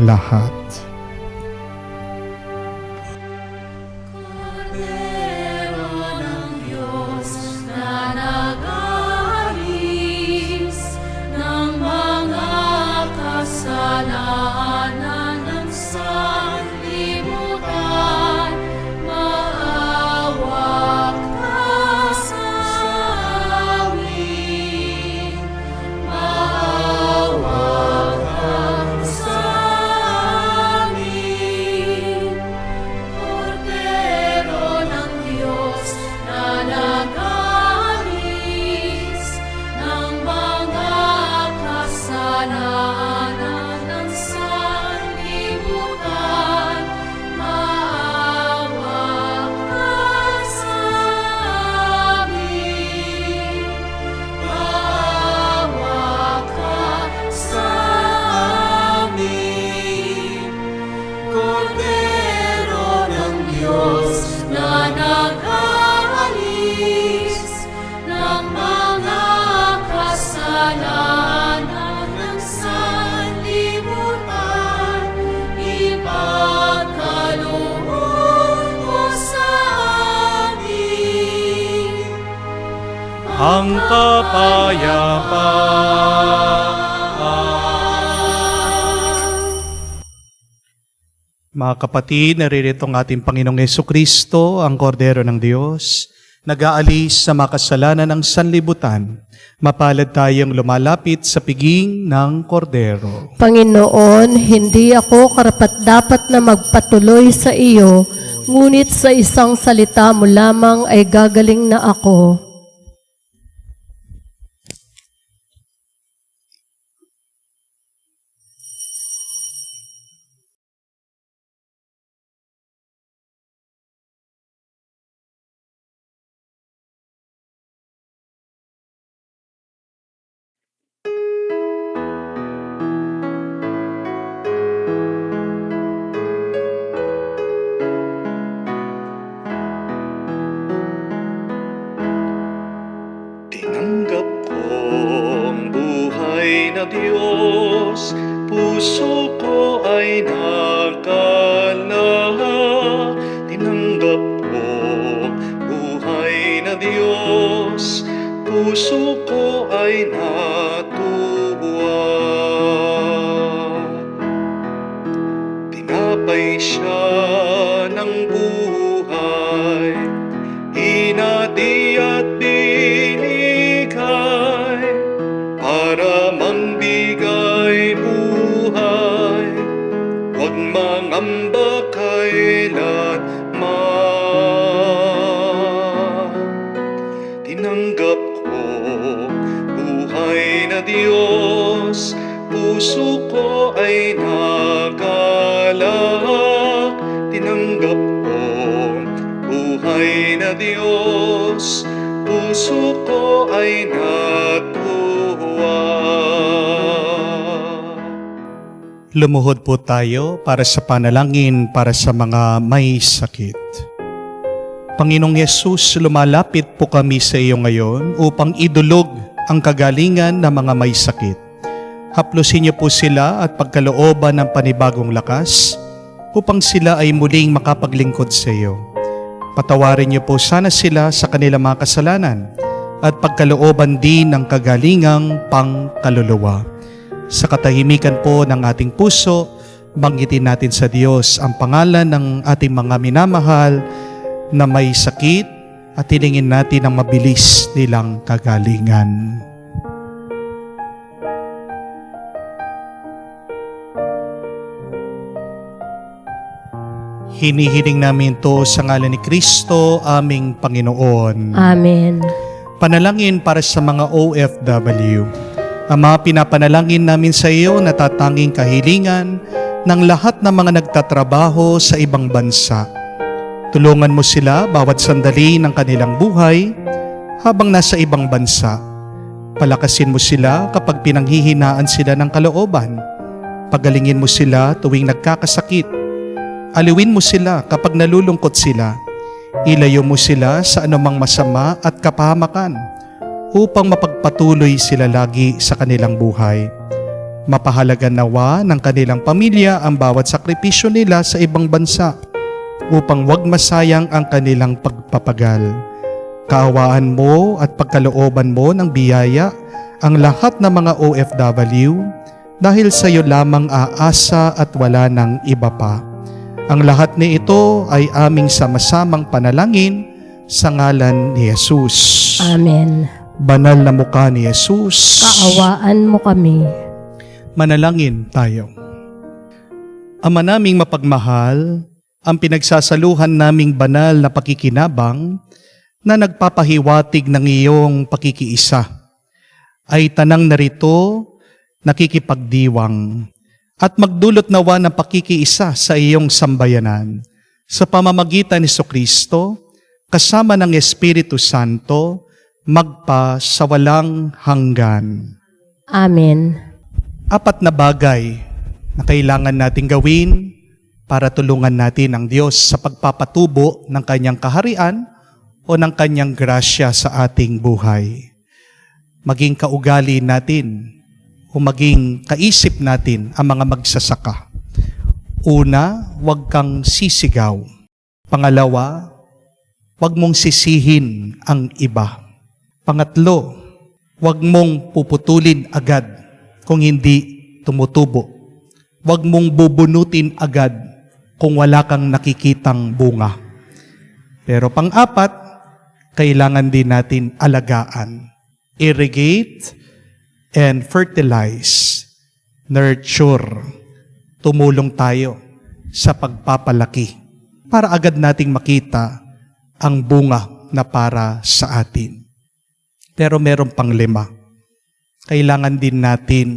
S1: lahat.
S5: Kordero ng Diyos na nag-aalis ng mga kasalanan ng sanlibutan, maawa ka sa amin. Maawa ka sa
S1: ang kapayapaan. Mga kapatid, naririto ang ating Panginoong Jesucristo, ang Kordero ng Diyos, nag-aalis sa makasalanan ng sanlibutan. Mapalad tayong lumalapit sa piging ng Kordero.
S2: Panginoon, hindi ako karapat-dapat na magpatuloy sa iyo, ngunit sa isang salita mo lamang ay gagaling na ako.
S1: Tinanggap ko ang buhay na Diyos, puso ko ay nakala. Tinanggap ko buhay na Diyos, puso ko ay natuwa. Tinapay siya ng buhay, hinati at binigay para mangbigay buhay, huwag mangamba kailanman. Tinanggap ko buhay na Diyos, puso ko ay nagalak. Tinanggap ko buhay na Diyos, puso ko ay natuwa. Lumuhod po tayo para sa panalangin para sa mga may sakit. Panginoong Yesus, lumalapit po kami sa iyo ngayon upang idulog ang kagalingan ng mga may sakit. Haplusin niyo po sila at pagkalooban ng panibagong lakas upang sila ay muling makapaglingkod sa iyo. Patawarin niyo po sana sila sa kanilang mga kasalanan at pagkalooban din ng kagalingang pangkaluluwa. Sa katahimikan po ng ating puso, banggitin natin sa Diyos ang pangalan ng ating mga minamahal na may sakit at hilingin natin ang mabilis nilang kagalingan. Hinihiling namin to sa ngalan ni Kristo, aming Panginoon.
S2: Amen.
S1: Panalangin para sa mga OFW. Ama, pinapanalangin namin sa iyo na tatanging kahilingan ng lahat ng mga nagtatrabaho sa ibang bansa. Tulungan mo sila bawat sandali ng kanilang buhay habang nasa ibang bansa. Palakasin mo sila kapag pinanghihinaan sila ng kalooban. Pagalingin mo sila tuwing nagkakasakit. Aliwin mo sila kapag nalulungkot sila. Ilayo mo sila sa anumang masama at kapahamakan upang mapagpatuloy sila lagi sa kanilang buhay. Mapahalagan nawa ng kanilang pamilya ang bawat sakripisyo nila sa ibang bansa upang wag masayang ang kanilang pagpapagal. Kaawaan mo at pagkalooban mo ng biyaya ang lahat ng mga OFW dahil sa iyo lamang aasa at wala ng iba pa. Ang lahat ni ito ay aming sama-samang panalangin sa ngalan ni Jesus.
S2: Amen.
S1: Banal na mukha ni Jesus.
S2: Kaawaan mo kami.
S1: Manalangin tayo. Ama naming mapagmahal, ang pinagsasaluhan naming banal na pakikinabang na nagpapahiwatig ng iyong pakikiisa ay tanang narito nakikipagdiwang at magdulot nawa ng pakikiisa sa iyong sambayanan sa pamamagitan ni Jesucristo kasama ng Espiritu Santo magpa sa walang hanggan.
S2: Amen.
S1: 4 na bagay na kailangan nating gawin para tulungan natin ang Diyos sa pagpapatubo ng kanyang kaharian o ng kanyang grasya sa ating buhay. Maging kaugali natin o maging kaisip natin ang mga magsasaka. Una, huwag kang sisigaw. Pangalawa, huwag mong sisihin ang iba. Pangatlo, huwag mong puputulin agad kung hindi tumutubo. Huwag mong bubunutin agad kung wala kang nakikitang bunga. Pero pang-apat, kailangan din natin alagaan, irrigate, and fertilize, nurture. Tumulong tayo sa pagpapalaki para agad nating makita ang bunga na para sa atin. Pero meron pang 5. Kailangan din natin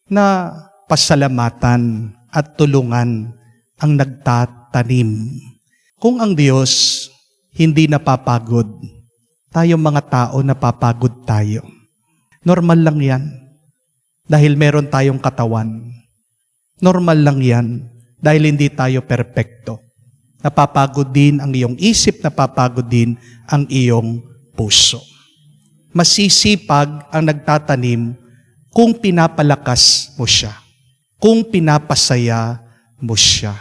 S1: na pasalamatan at tulungan ang nagtatanim. Kung ang Diyos hindi napapagod, tayong mga tao napapagod tayo. Normal lang yan. Dahil meron tayong katawan. Normal lang yan. Dahil hindi tayo perpekto. Napapagod din ang iyong isip, napapagod din ang iyong puso. Masisipag ang nagtatanim kung pinapalakas mo siya. Kung pinapasaya mo siya.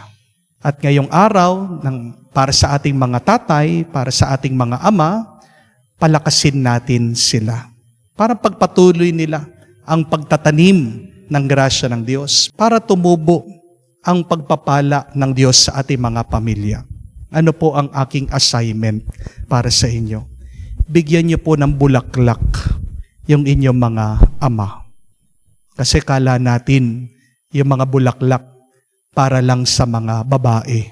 S1: At ngayong araw, para sa ating mga tatay, para sa ating mga ama, palakasin natin sila. Para pagpatuloy nila ang pagtatanim ng grasya ng Diyos, para tumubo ang pagpapala ng Diyos sa ating mga pamilya. Ano po ang aking assignment para sa inyo? Bigyan niyo po ng bulaklak yung inyong mga ama. Kasi kala natin yung mga bulaklak para lang sa mga babae.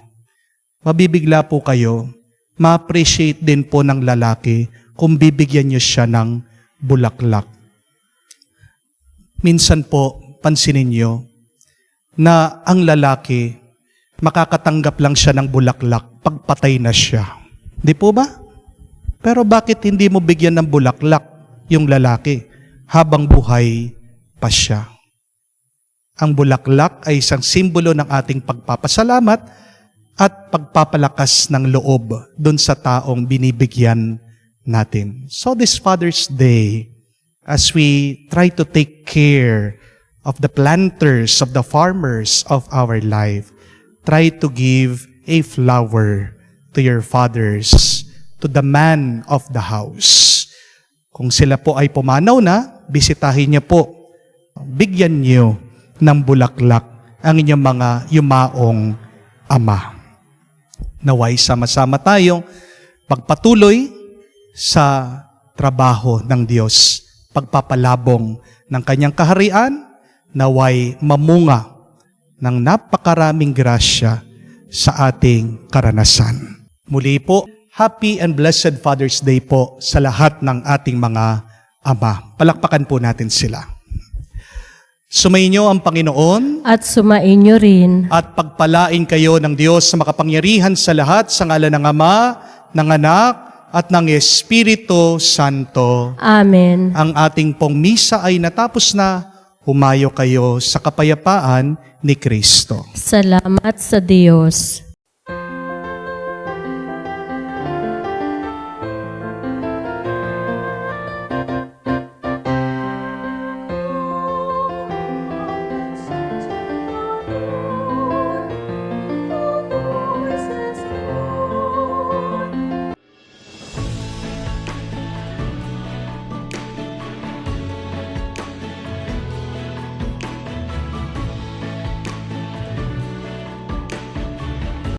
S1: Mabibigla po kayo, ma-appreciate din po ng lalaki kung bibigyan niyo siya ng bulaklak. Minsan po, pansinin niyo, na ang lalaki, makakatanggap lang siya ng bulaklak pagpatay na siya. Di po ba? Pero bakit hindi mo bigyan ng bulaklak yung lalaki habang buhay pa siya? Ang bulaklak ay isang simbolo ng ating pagpapasalamat at pagpapalakas ng loob dun sa taong binibigyan natin. So this Father's Day, as we try to take care of the planters, of the farmers of our life, try to give a flower to your fathers, to the man of the house. Kung sila po ay pumanaw na, bisitahin niyo po, bigyan niyo ng bulaklak ang inyong mga yumaong ama. Naway sama-sama tayong pagpatuloy sa trabaho ng Diyos, pagpapalabong ng kanyang kaharian, naway mamunga ng napakaraming grasya sa ating karanasan. Muli po, Happy and Blessed Father's Day po sa lahat ng ating mga ama. Palakpakan po natin sila. Sumainyo ang Panginoon
S2: At sumainyo rin.
S1: at pagpalain kayo ng Diyos sa makapangyarihan sa lahat sa ngalan ng Ama, ng Anak, at ng Espiritu Santo.
S2: Amen.
S1: Ang ating pong misa ay natapos na. Humayo kayo sa kapayapaan ni Kristo.
S2: Salamat sa Diyos.